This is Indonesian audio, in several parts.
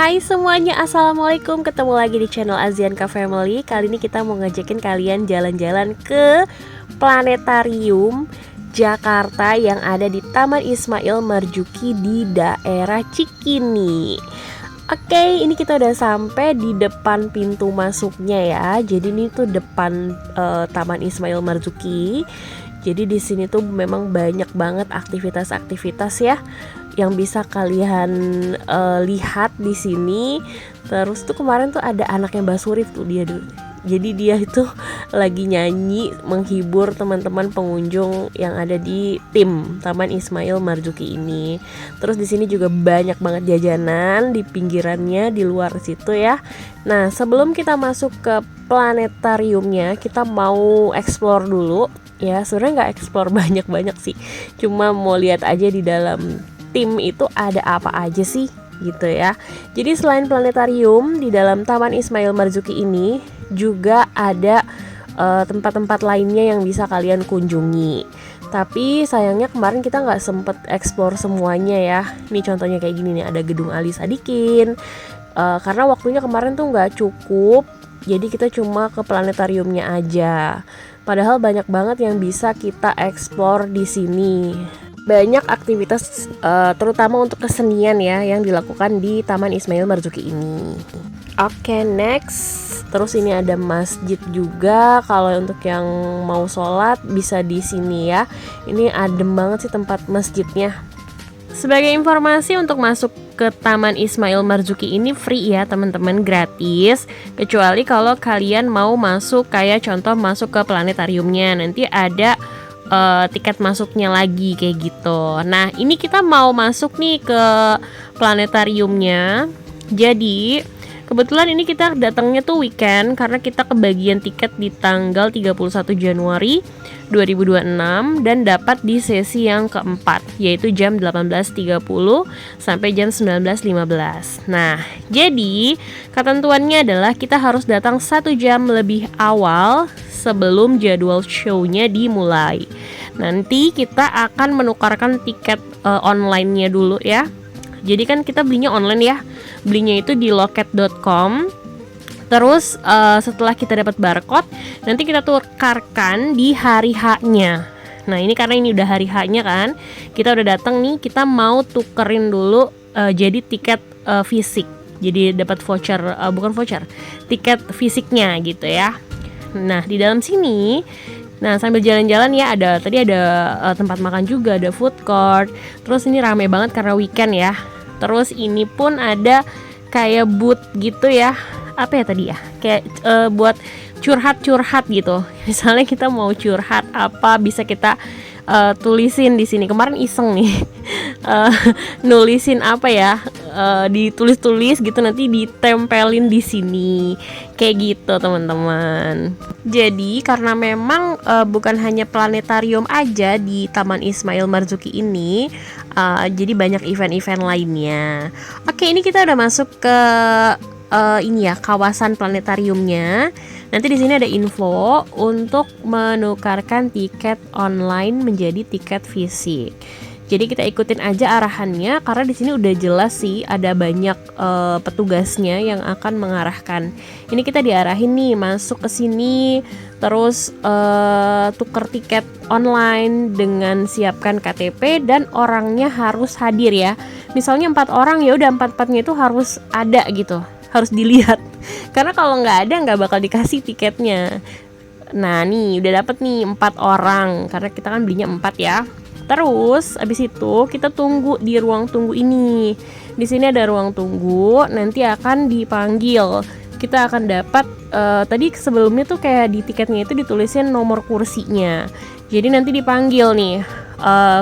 Hai semuanya, assalamualaikum. Ketemu lagi di channel Azianka Family. Kali ini kita mau ngajakin kalian jalan-jalan ke Planetarium Jakarta yang ada di Taman Ismail Marzuki di daerah Cikini. Oke, ini kita udah sampai di depan pintu masuknya ya. Jadi ini tuh depan Taman Ismail Marzuki. Jadi di sini tuh memang banyak banget aktivitas-aktivitas ya yang bisa kalian lihat di sini. Terus tuh kemarin tuh ada anaknya Mbak Surif tuh dia dulu. Jadi dia itu lagi nyanyi menghibur teman-teman pengunjung yang ada di tim Taman Ismail Marzuki ini. Terus di sini juga banyak banget jajanan di pinggirannya di luar situ ya. Nah, sebelum kita masuk ke planetariumnya, kita mau explore dulu ya. Sebenarnya nggak explore banyak-banyak sih. Cuma mau lihat aja di dalam tim itu ada apa aja sih gitu ya. Jadi selain planetarium, di dalam Taman Ismail Marzuki ini juga ada tempat-tempat lainnya yang bisa kalian kunjungi. Tapi sayangnya kemarin kita nggak sempet explore semuanya ya. Ini contohnya kayak gini nih, ada gedung Ali Sadikin. Karena waktunya kemarin tuh nggak cukup, jadi kita cuma ke planetariumnya aja. Padahal banyak banget yang bisa kita explore di sini. Banyak aktivitas terutama untuk kesenian ya yang dilakukan di Taman Ismail Marzuki ini. Oke, next. Terus ini ada masjid juga. Kalau untuk yang mau sholat bisa di sini ya. Ini adem banget sih tempat masjidnya. Sebagai informasi, untuk masuk ke Taman Ismail Marzuki ini free ya teman-teman, gratis. Kecuali kalau kalian mau masuk kayak contoh masuk ke planetariumnya, nanti ada tiket masuknya lagi kayak gitu. Nah, ini kita mau masuk nih ke planetariumnya. Jadi kebetulan ini kita datangnya tuh weekend karena kita kebagian tiket di tanggal 31 Januari 2026 dan dapat di sesi yang keempat, yaitu jam 18.30 sampai jam 19.15. Nah, jadi ketentuannya adalah kita harus datang 1 jam lebih awal sebelum jadwal show-nya dimulai. Nanti kita akan menukarkan tiket online-nya dulu ya. Jadi kan kita belinya online ya. Belinya itu di loket.com. Terus setelah kita dapat barcode, nanti kita tukarkan di hari H-nya. Nah, ini karena ini udah hari H-nya kan, kita udah datang nih, kita mau tukerin dulu jadi tiket fisik. Jadi dapat voucher, bukan voucher, tiket fisiknya gitu ya. Nah, di dalam sini, nah sambil jalan-jalan ya, tadi ada tempat makan juga, ada food court. Terus ini rame banget karena weekend ya. Terus ini pun ada kayak booth gitu ya. Apa ya tadi ya? Kayak buat curhat-curhat gitu. Misalnya kita mau curhat apa, bisa kita tulisin di sini. Kemarin iseng nih nulisin apa ya, ditulis-tulis gitu, nanti ditempelin di sini kayak gitu teman-teman. Jadi karena memang bukan hanya planetarium aja di Taman Ismail Marzuki ini, jadi banyak event-event lainnya. Oke, ini kita udah masuk ke ini ya, kawasan planetariumnya. Nanti di sini ada info untuk menukarkan tiket online menjadi tiket fisik. Jadi kita ikutin aja arahannya karena di sini udah jelas sih, ada banyak petugasnya yang akan mengarahkan. Ini kita diarahin nih masuk ke sini, terus tuker tiket online dengan siapkan KTP dan orangnya harus hadir ya. Misalnya 4 orang, ya udah 4-4-nya itu harus ada gitu, harus dilihat. Karena kalau nggak ada nggak bakal dikasih tiketnya. Nah nih udah dapet nih 4 orang karena kita kan belinya 4 ya. Terus abis itu kita tunggu di ruang tunggu ini. Di sini ada ruang tunggu, nanti akan dipanggil. Kita akan dapat tadi sebelumnya tuh kayak di tiketnya itu ditulisin nomor kursinya. Jadi nanti dipanggil nih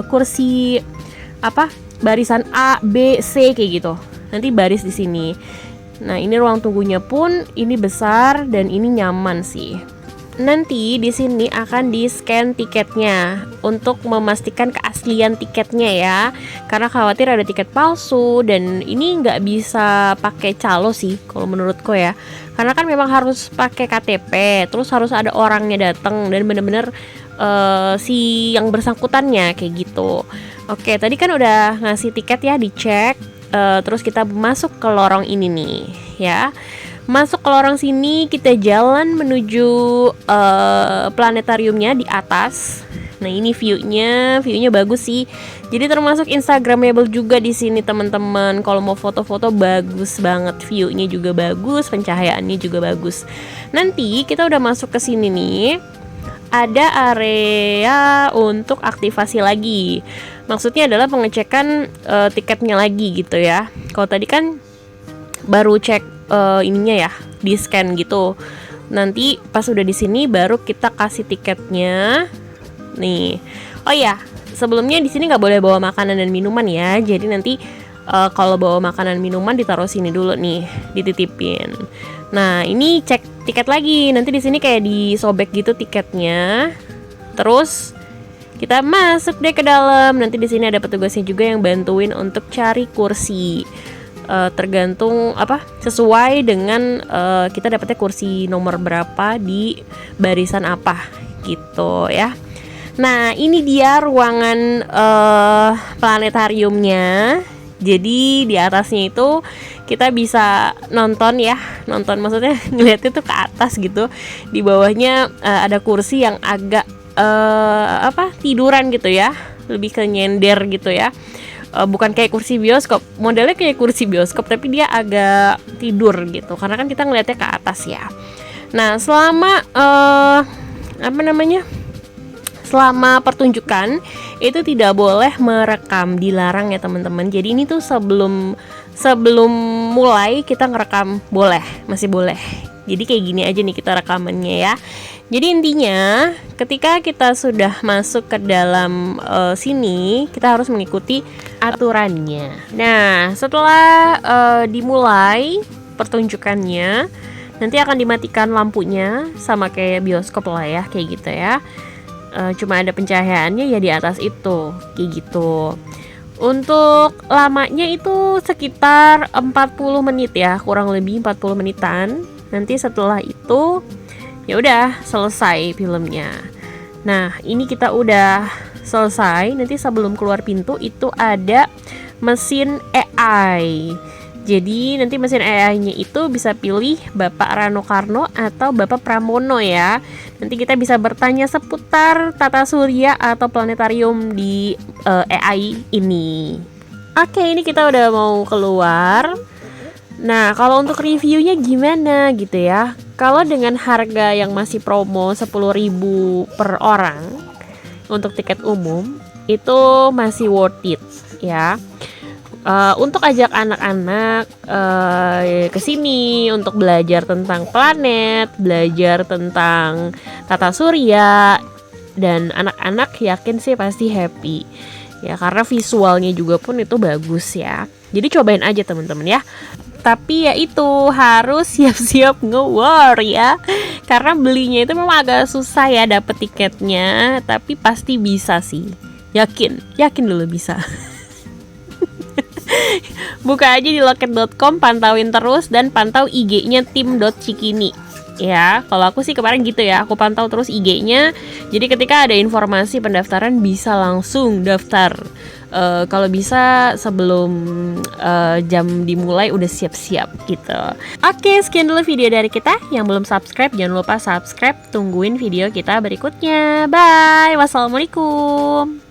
kursi apa, barisan A, B, C kayak gitu. Nanti baris di sini. Nah, ini ruang tunggunya pun ini besar dan ini nyaman sih. nanti di sini akan di-scan tiketnya untuk memastikan keaslian tiketnya ya. Karena khawatir ada tiket palsu, dan ini nggak bisa pakai calo sih kalau menurutku ya. Karena kan memang harus pakai KTP, terus harus ada orangnya datang dan bener-bener si yang bersangkutannya kayak gitu. Oke, tadi kan udah ngasih tiket ya, dicek. Terus kita masuk ke lorong ini nih ya. Masuk ke lorong sini, kita jalan menuju planetariumnya di atas. Nah, ini viewnya bagus sih. Jadi termasuk instagramable juga di sini teman-teman. Kalau mau foto-foto bagus banget, viewnya juga bagus, pencahayaannya juga bagus. Nanti kita udah masuk ke sini nih, ada area untuk aktivasi lagi. Maksudnya adalah pengecekan tiketnya lagi gitu ya. Kalau tadi kan baru cek ininya ya, di scan gitu. Nanti pas udah di sini baru kita kasih tiketnya. Nih. Oh ya, sebelumnya di sini nggak boleh bawa makanan dan minuman ya. Jadi nanti kalau bawa makanan minuman ditaruh sini dulu nih, dititipin. Nah, ini cek tiket lagi. Nanti di sini kayak disobek gitu tiketnya. Terus kita masuk deh ke dalam. Nanti di sini ada petugasnya juga yang bantuin untuk cari kursi. Tergantung sesuai dengan kita dapetnya kursi nomor berapa di barisan apa gitu ya. Nah, ini dia ruangan planetariumnya. Jadi di atasnya itu kita bisa nonton ya, nonton maksudnya ngeliatnya tuh ke atas gitu. Di bawahnya ada kursi yang agak tiduran gitu ya, lebih ke nyender gitu ya. Bukan kayak kursi bioskop, modelnya kayak kursi bioskop tapi dia agak tidur gitu, karena kan kita ngeliatnya ke atas ya. Nah, selama selama pertunjukan itu tidak boleh merekam, dilarang ya teman-teman. Jadi ini tuh sebelum mulai kita ngerekam masih boleh. Jadi kayak gini aja nih kita rekamannya ya. Jadi intinya ketika kita sudah masuk ke dalam sini, kita harus mengikuti aturannya. Nah, setelah dimulai pertunjukannya, nanti akan dimatikan lampunya sama kayak bioskop lah ya, kayak gitu ya. Cuma ada pencahayaannya ya di atas itu, kayak gitu. Untuk lamanya itu sekitar 40 menit ya, kurang lebih 40 menitan. Nanti setelah itu ya udah selesai filmnya. Nah, ini kita udah selesai. Nanti sebelum keluar pintu itu ada mesin AI. Jadi nanti mesin AI-nya itu bisa pilih Bapak Rano Karno atau Bapak Pramono ya. Nanti kita bisa bertanya seputar tata surya atau planetarium di AI ini. Oke, ini kita udah mau keluar. Nah, kalau untuk reviewnya gimana gitu ya? Kalau dengan harga yang masih promo 10.000 per orang untuk tiket umum, itu masih worth it ya. Untuk ajak anak-anak ke sini untuk belajar tentang planet, belajar tentang tata surya, dan anak-anak yakin sih pasti happy ya, karena visualnya juga pun itu bagus ya. Jadi cobain aja teman-teman ya. Tapi ya itu harus siap-siap nge-war ya, karena belinya itu memang agak susah ya dapet tiketnya. Tapi pasti bisa sih, yakin dulu bisa. Buka aja di loket.com, pantauin terus dan pantau IG-nya tim.cikini ya. Kalau aku sih kemarin gitu ya, aku pantau terus IG-nya. Jadi ketika ada informasi pendaftaran bisa langsung daftar. Kalau bisa sebelum jam dimulai udah siap-siap gitu. Oke, sekian dulu video dari kita. Yang belum subscribe jangan lupa subscribe. Tungguin video kita berikutnya. Bye. Wassalamualaikum.